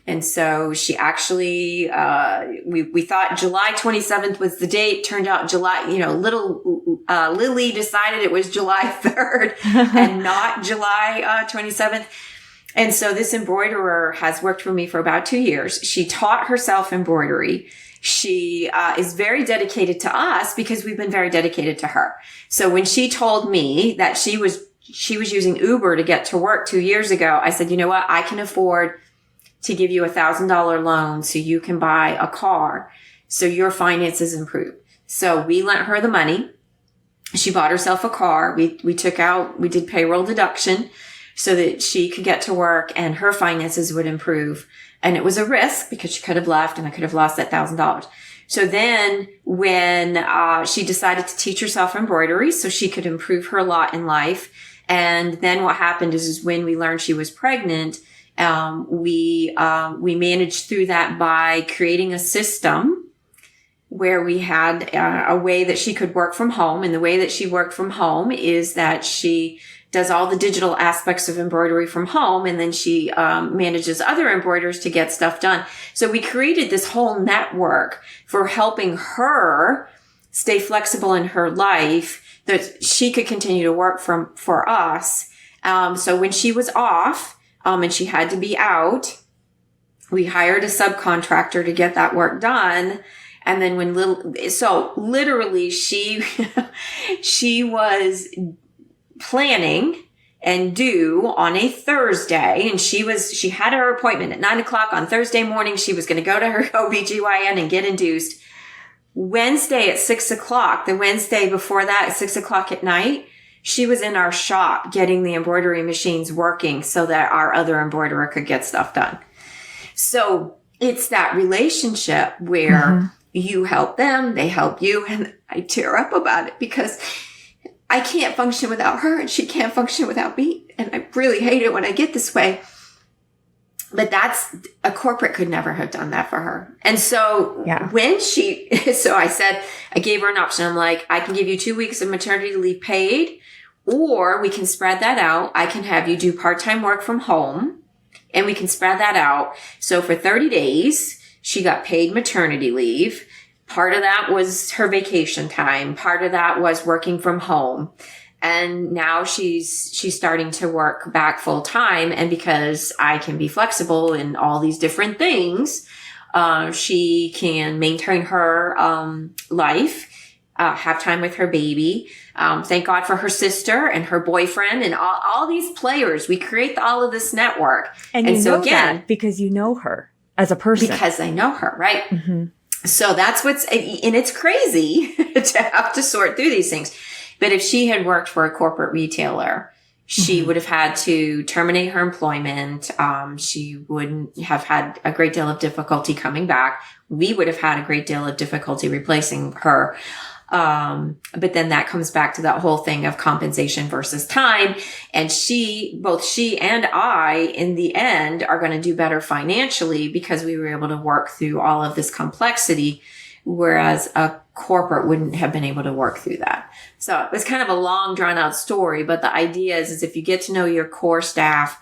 And so she actually, we thought July 27th was the date. Turned out Lily decided it was July 3rd and not July 27th. And so this embroiderer has worked for me for about 2 years. She taught herself embroidery. She is very dedicated to us because we've been very dedicated to her. So when she told me that she was using Uber to get to work 2 years ago, I said, you know what? I can afford to give you $1,000 loan so you can buy a car so your finances improve. So we lent her the money. She bought herself a car. We did payroll deduction so that she could get to work and her finances would improve. And it was a risk because she could have left and I could have lost that $1,000. So then when she decided to teach herself embroidery so she could improve her lot in life. And then what happened is when we learned she was pregnant, we managed through that by creating a system where we had a way that she could work from home. And the way that she worked from home is that she does all the digital aspects of embroidery from home. And then she manages other embroiderers to get stuff done. So we created this whole network for helping her stay flexible in her life that she could continue to work for us. So when she was off, and she had to be out, we hired a subcontractor to get that work done. And then literally she was planning and due on a Thursday. And she had her appointment at 9:00 on Thursday morning. She was going to go to her OBGYN and get induced. Wednesday at 6:00, the Wednesday before that at 6:00 at night, she was in our shop getting the embroidery machines working so that our other embroiderer could get stuff done. So it's that relationship where you help them, they help you. And I tear up about it because I can't function without her and she can't function without me. And I really hate it when I get this way. But a corporate could never have done that for her. And so so I said, I gave her an option. I'm like, I can give you 2 weeks of maternity leave paid, or we can spread that out. I can have you do part-time work from home and we can spread that out. So for 30 days, she got paid maternity leave. Part of that was her vacation time. Part of that was working from home. And now she's starting to work back full time. And because I can be flexible in all these different things, she can maintain her life, have time with her baby. Thank God for her sister and her boyfriend and all these players. We create all of this network. And so again, that because you know her as a person. Because I know her, right? Mm-hmm. So that's and it's crazy to have to sort through these things. But if she had worked for a corporate retailer, she would have had to terminate her employment. She wouldn't have had a great deal of difficulty coming back. We would have had a great deal of difficulty replacing her. But then that comes back to that whole thing of compensation versus time. And both she and I, in the end, are going to do better financially because we were able to work through all of this complexity, whereas a corporate wouldn't have been able to work through that. So it was kind of a long, drawn out story, but the idea is if you get to know your core staff,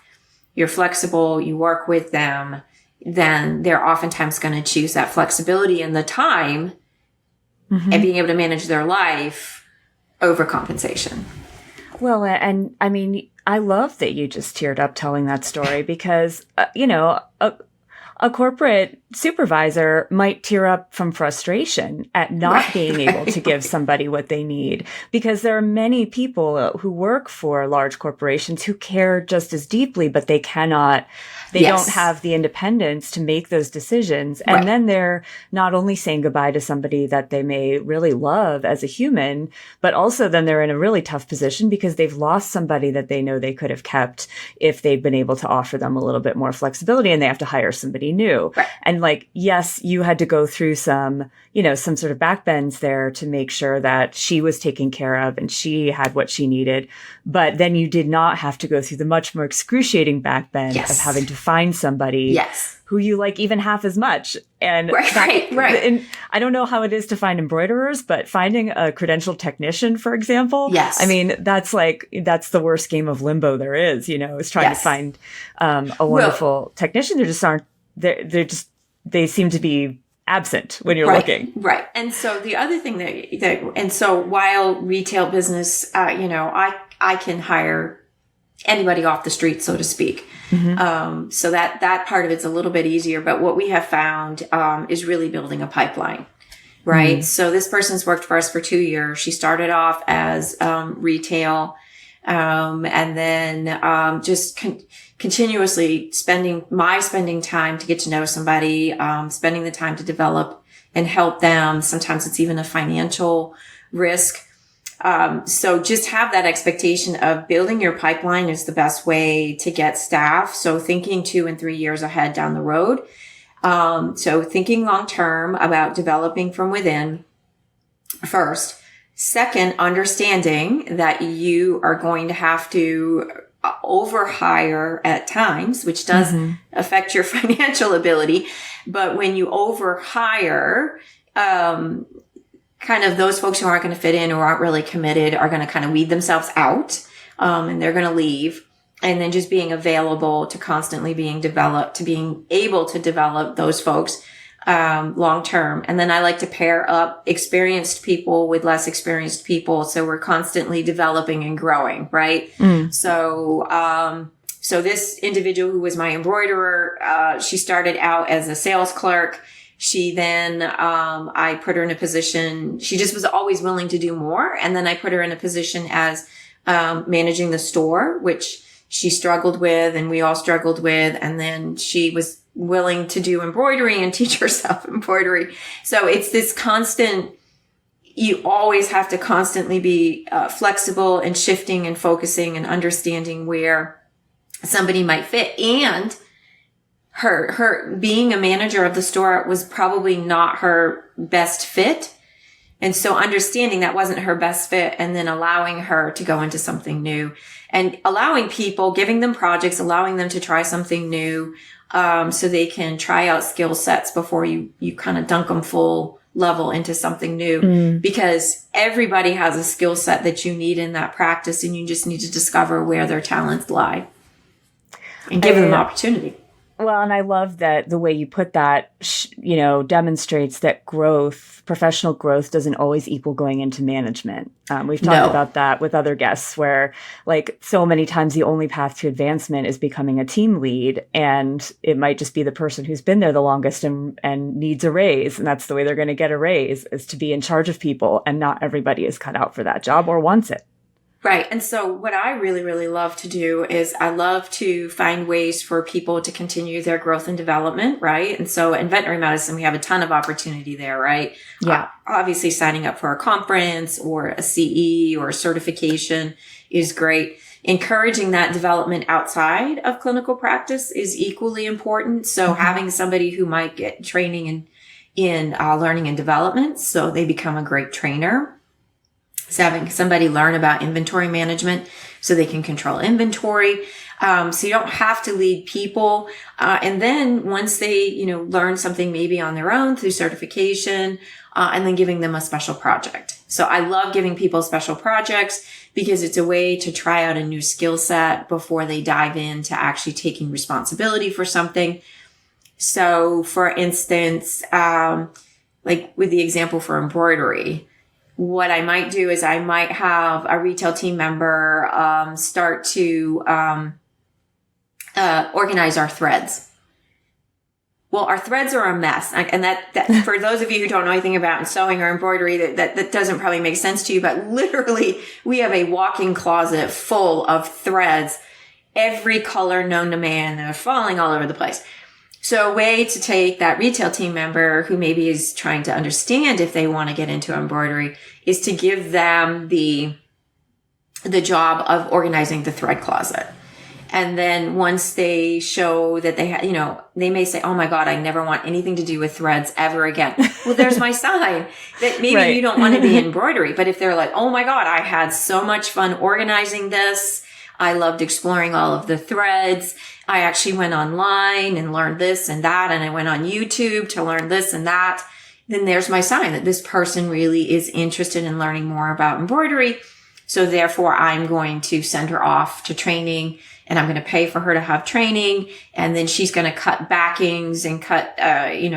you're flexible, you work with them, then they're oftentimes going to choose that flexibility and the time and being able to manage their life over compensation. Well, and I mean, I love that you just teared up telling that story because, a corporate supervisor might tear up from frustration at not being able to give somebody what they need, because there are many people who work for large corporations who care just as deeply, but they cannot, they don't have the independence to make those decisions. And then they're not only saying goodbye to somebody that they may really love as a human, but also then they're in a really tough position because they've lost somebody that they know they could have kept if they'd been able to offer them a little bit more flexibility, and they have to hire somebody somebody new. Right. And like, yes, you had to go through some, some sort of backbends there to make sure that she was taken care of and she had what she needed. But then you did not have to go through the much more excruciating backbend of having to find somebody who you like even half as much. And right. And I don't know how it is to find embroiderers, but finding a credentialed technician, for example, I mean, that's the worst game of limbo there is, is trying to find a wonderful technician. They seem to be absent when you're looking. Right. And so the other thing and so while retail business, I can hire anybody off the street, so to speak. Mm-hmm. So that part of it's a little bit easier. But what we have found is really building a pipeline, right? Mm-hmm. So this person's worked for us for 2 years. She started off as retail, and then just continuously spending time to get to know somebody, spending the time to develop and help them. Sometimes it's even a financial risk. So just have that expectation of building your pipeline is the best way to get staff. So thinking 2 and 3 years ahead down the road. So thinking long term about developing from within first. Second, understanding that you are going to have to overhire at times, which does affect your financial ability. But when you overhire, kind of those folks who aren't going to fit in or aren't really committed are going to kind of weed themselves out, and they're going to leave. And then just being available to constantly being developed, to being able to develop those folks, long term. And then I like to pair up experienced people with less experienced people. So we're constantly developing and growing, right? Mm. So this individual who was my embroiderer, she started out as a sales clerk. She then, I put her in a position, she just was always willing to do more. And then I put her in a position as, managing the store, which she struggled with and we all struggled with. And then she was willing to do embroidery and teach herself embroidery. So it's this constant, you always have to constantly be, flexible and shifting and focusing and understanding where somebody might fit. And her being a manager of the store was probably not her best fit. And so understanding that wasn't her best fit and then allowing her to go into something new and allowing people, giving them projects, allowing them to try something new, so they can try out skill sets before you kind of dunk them full level into something new, because everybody has a skill set that you need in that practice and you just need to discover where their talents lie and give them opportunity. Well, and I love that the way you put that, demonstrates that professional growth doesn't always equal going into management. We've talked about that with other guests where like so many times the only path to advancement is becoming a team lead. And it might just be the person who's been there the longest and needs a raise. And that's the way they're going to get a raise, is to be in charge of people. And not everybody is cut out for that job or wants it. Right. And so what I really, really love to do is I love to find ways for people to continue their growth and development. Right. And so in veterinary medicine, we have a ton of opportunity there. Right. Yeah. Obviously signing up for a conference or a CE or a certification is great. Encouraging that development outside of clinical practice is equally important. So having somebody who might get training in learning and development, so they become a great trainer. So having somebody learn about inventory management so they can control inventory. So you don't have to lead people. And then once they, learn something maybe on their own through certification, and then giving them a special project. So I love giving people special projects because it's a way to try out a new skill set before they dive into actually taking responsibility for something. So for instance, like with the example for embroidery, what I might do is I might have a retail team member start to organize our threads. Well, our threads are a mess. And that for those of you who don't know anything about sewing or embroidery, that doesn't probably make sense to you. But literally, we have a walk-in closet full of threads, every color known to man. They're falling all over the place. So a way to take that retail team member who maybe is trying to understand if they want to get into embroidery is to give them the job of organizing the thread closet. And then once they show that they may say, oh my God, I never want anything to do with threads ever again. Well, there's my sign that maybe you don't want to be embroidery. But if they're like, oh my God, I had so much fun organizing this. I loved exploring all of the threads. I actually went online and learned this and that. And I went on YouTube to learn this and that. Then there's my sign that this person really is interested in learning more about embroidery. So therefore, I'm going to send her off to training, and I'm going to pay for her to have training. And then she's going to cut backings and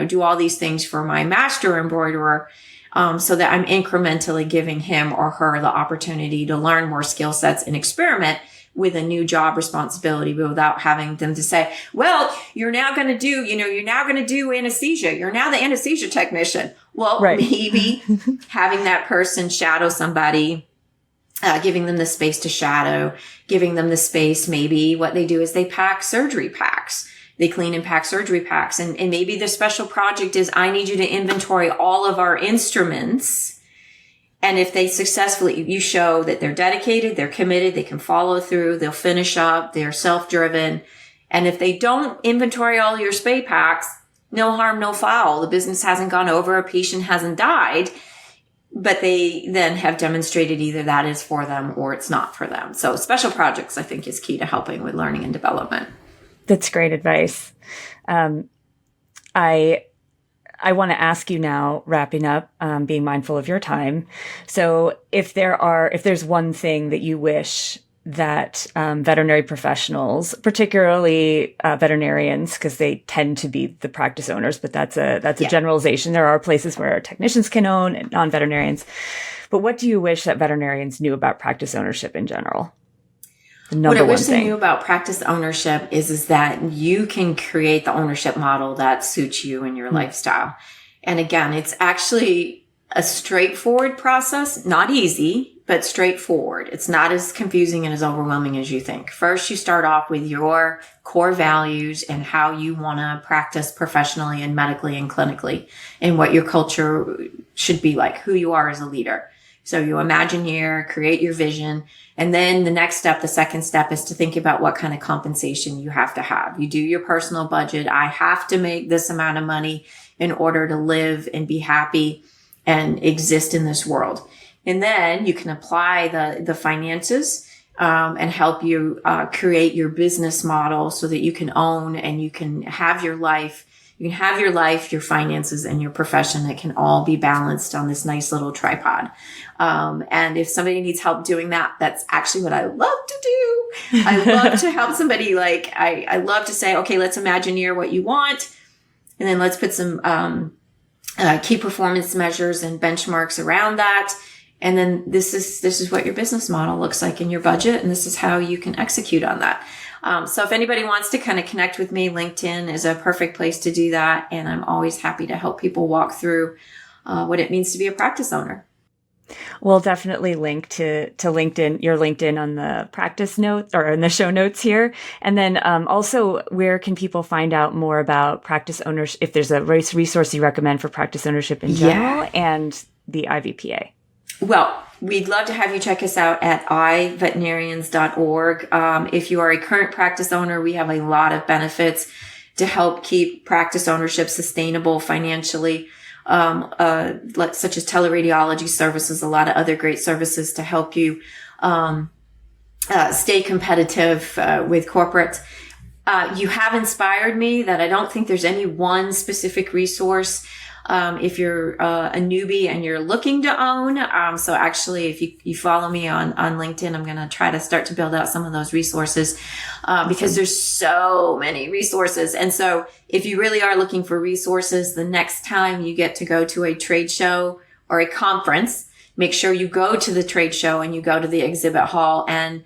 do all these things for my master embroiderer, so that I'm incrementally giving him or her the opportunity to learn more skill sets and experiment with a new job responsibility without having them to say, well, you're now going to do anesthesia. You're now the anesthesia technician. Well, maybe having that person shadow somebody, giving them the space to shadow, giving them the space. Maybe what they do is they pack surgery packs. They clean and pack surgery packs. And maybe the special project is, I need you to inventory all of our instruments. And if they you show that they're dedicated, they're committed, they can follow through, they'll finish up, they're self-driven. And if they don't inventory all your spay packs, no harm, no foul. The business hasn't gone over, a patient hasn't died, but they then have demonstrated either that is for them or it's not for them. So special projects, I think, is key to helping with learning and development. That's great advice. I want to ask you now, wrapping up, being mindful of your time. So if there's one thing that you wish that veterinary professionals, particularly veterinarians, because they tend to be the practice owners, but that's a generalization. There are places where technicians can own and non-veterinarians. But what do you wish that veterinarians knew about practice ownership in general? What I wish they knew about practice ownership is that you can create the ownership model that suits you and your lifestyle. And again, it's actually a straightforward process, not easy, but straightforward. It's not as confusing and as overwhelming as you think. First, you start off with your core values and how you want to practice professionally and medically and clinically, and what your culture should be like, who you are as a leader. So you imagine create your vision. And then the second step is to think about what kind of compensation you have to have. You do your personal budget. I have to make this amount of money in order to live and be happy and exist in this world. And then you can apply the finances, and help you, create your business model so that you can own and you can have your life. You can have your life, your finances, and your profession that can all be balanced on this nice little tripod. And if somebody needs help doing that, that's actually what I love to do. I love to help somebody. I love to say, okay, let's imagineer what you want. And then let's put some key performance measures and benchmarks around that. And then this is what your business model looks like in your budget. And this is how you can execute on that. So if anybody wants to kind of connect with me, LinkedIn is a perfect place to do that. And I'm always happy to help people walk through what it means to be a practice owner. We'll definitely link to LinkedIn, your LinkedIn, on the practice notes or in the show notes here. And then also, where can people find out more about practice ownership, if there's a resource you recommend for practice ownership in general, and the IVPA? Well, we'd love to have you check us out at iveterinarians.org. If you are a current practice owner, we have a lot of benefits to help keep practice ownership sustainable financially, such as teleradiology services, a lot of other great services to help you stay competitive with corporate. You have inspired me that I don't think there's any one specific resource. If you're a newbie and you're looking to own. So actually, if you follow me on LinkedIn, I'm going to try to start to build out some of those resources, because there's so many resources. And so if you really are looking for resources, the next time you get to go to a trade show or a conference, make sure you go to the trade show and you go to the exhibit hall and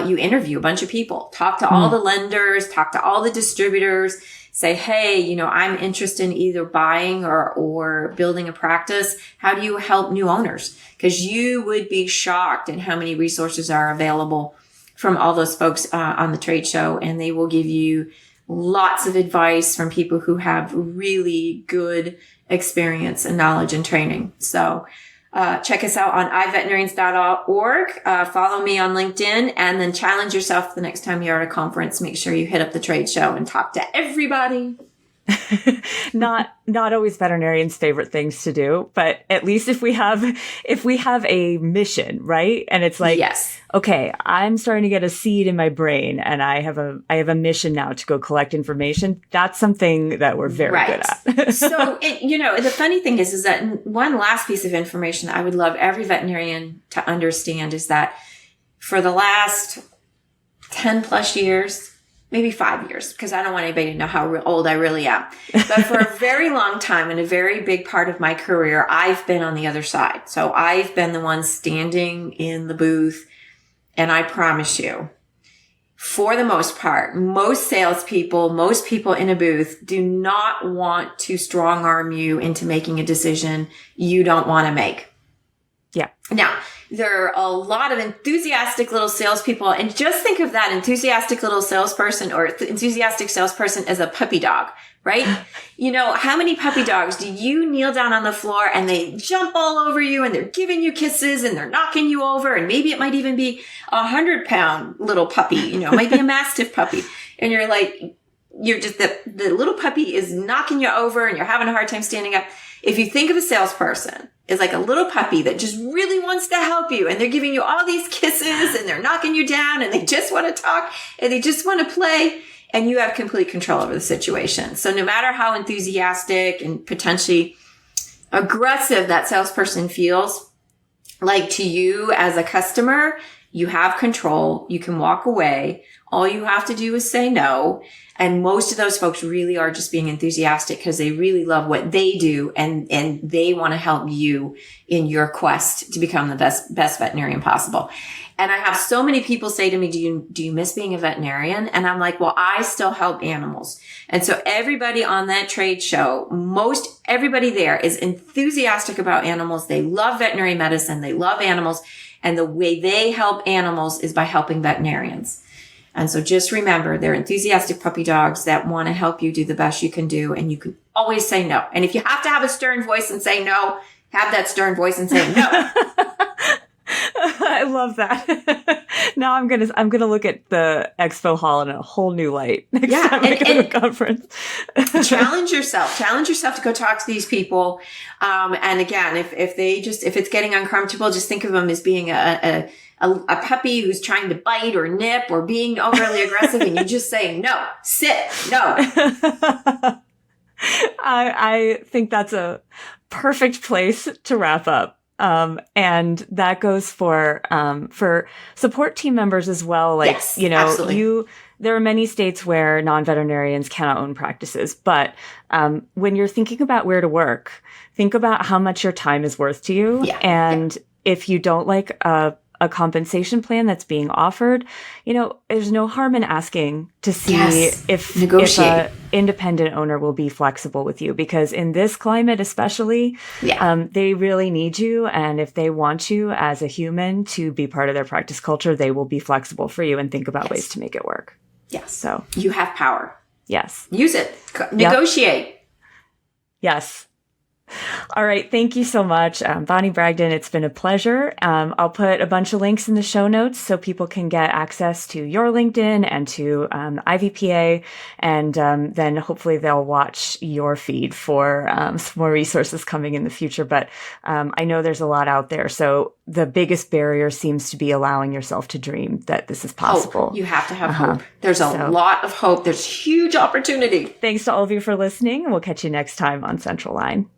you interview a bunch of people, talk to all the lenders, talk to all the distributors. Say, hey, I'm interested in either buying or building a practice. How do you help new owners? Because you would be shocked at how many resources are available from all those folks on the trade show. And they will give you lots of advice from people who have really good experience and knowledge and training. So check us out on iveterinarians.org. Follow me on LinkedIn, and then challenge yourself the next time you're at a conference. Make sure you hit up the trade show and talk to everybody. Not always veterinarians' favorite things to do, but at least if we have a mission, right? And it's like, yes, okay, I'm starting to get a seed in my brain, and I have a mission now to go collect information. That's something that we're very good at. So, the funny thing is that one last piece of information that I would love every veterinarian to understand is that for the last 10 plus years, maybe 5 years, because I don't want anybody to know how old I really am. But for a very long time, and a very big part of my career, I've been on the other side. So I've been the one standing in the booth. And I promise you, for the most part, most salespeople, most people in a booth do not want to strong arm you into making a decision you don't want to make. Yeah. Now, there are a lot of enthusiastic little salespeople, and just think of that enthusiastic little salesperson or enthusiastic salesperson as a puppy dog, right? How many puppy dogs do you kneel down on the floor and they jump all over you and they're giving you kisses and they're knocking you over, and maybe it might even be 100-pound little puppy, it might be a Mastiff puppy, and you're like, the little puppy is knocking you over and you're having a hard time standing up. If you think of a salesperson as like a little puppy that just really wants to help you, and they're giving you all these kisses and they're knocking you down and they just want to talk and they just want to play, and you have complete control over the situation. So no matter how enthusiastic and potentially aggressive that salesperson feels like to you as a customer, you have control. You can walk away. All you have to do is say no. And most of those folks really are just being enthusiastic because they really love what they do, and they want to help you in your quest to become the best veterinarian possible. And I have so many people say to me, do you miss being a veterinarian? And I'm like, well, I still help animals. And so everybody on that trade show, most everybody there is enthusiastic about animals. They love veterinary medicine. They love animals. And the way they help animals is by helping veterinarians. And so just remember, they're enthusiastic puppy dogs that want to help you do the best you can do. And you can always say no. And if you have to have a stern voice and say no, have that stern voice and say no. I love that. Now I'm gonna look at the expo hall in a whole new light next time I go to the conference. Challenge yourself to go talk to these people. And again, if it's getting uncomfortable, just think of them as being a puppy who's trying to bite or nip or being overly aggressive, and you just say, no, sit, no. I think that's a perfect place to wrap up. And that goes for support team members as well. Like, yes, absolutely. There are many states where non-veterinarians cannot own practices, but, when you're thinking about where to work, think about how much your time is worth to you. Yeah. And if you don't like a compensation plan that's being offered, there's no harm in asking to see if an independent owner will be flexible with you, because in this climate, especially, they really need you. And if they want you as a human to be part of their practice culture, they will be flexible for you and think about ways to make it work. Yes. So you have power. Yes. Use it. Negotiate. Yes. All right. Thank you so much, Bonnie Bragdon. It's been a pleasure. I'll put a bunch of links in the show notes so people can get access to your LinkedIn and to IVPA. And then hopefully they'll watch your feed for some more resources coming in the future. But I know there's a lot out there. So the biggest barrier seems to be allowing yourself to dream that this is possible. Hope. You have to have hope. There's a lot of hope. There's huge opportunity. Thanks to all of you for listening. We'll catch you next time on Central Line.